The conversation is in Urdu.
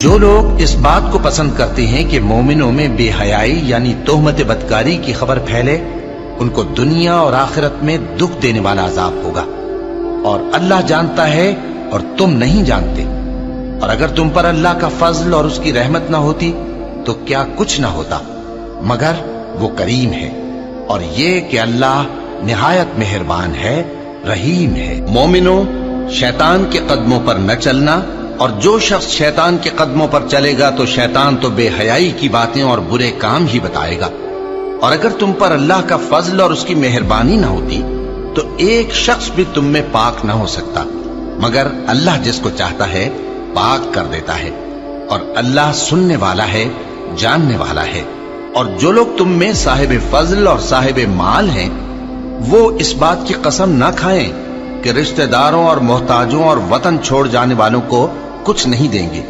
جو لوگ اس بات کو پسند کرتے ہیں کہ مومنوں میں بے حیائی یعنی تہمت بدکاری کی خبر پھیلے، ان کو دنیا اور آخرت میں دکھ دینے والا عذاب ہوگا، اور اللہ جانتا ہے اور تم نہیں جانتے۔ اور اگر تم پر اللہ کا فضل اور اس کی رحمت نہ ہوتی تو کیا کچھ نہ ہوتا، مگر وہ کریم ہے، اور یہ کہ اللہ نہایت مہربان ہے، رحیم ہے۔ مومنوں، شیطان کے قدموں پر نہ چلنا، اور جو شخص شیطان کے قدموں پر چلے گا تو شیطان تو بے حیائی کی باتیں اور برے کام ہی بتائے گا۔ اور اگر تم پر اللہ کا فضل اور اس کی مہربانی نہ ہوتی تو ایک شخص بھی تم میں پاک نہ ہو سکتا، مگر اللہ جس کو چاہتا ہے پاک کر دیتا ہے، اور اللہ سننے والا ہے، جاننے والا ہے۔ اور جو لوگ تم میں صاحب فضل اور صاحب مال ہیں، وہ اس بات کی قسم نہ کھائیں کہ رشتہ داروں اور محتاجوں اور وطن چھوڑ جانے والوں کو کچھ نہیں دیں گے،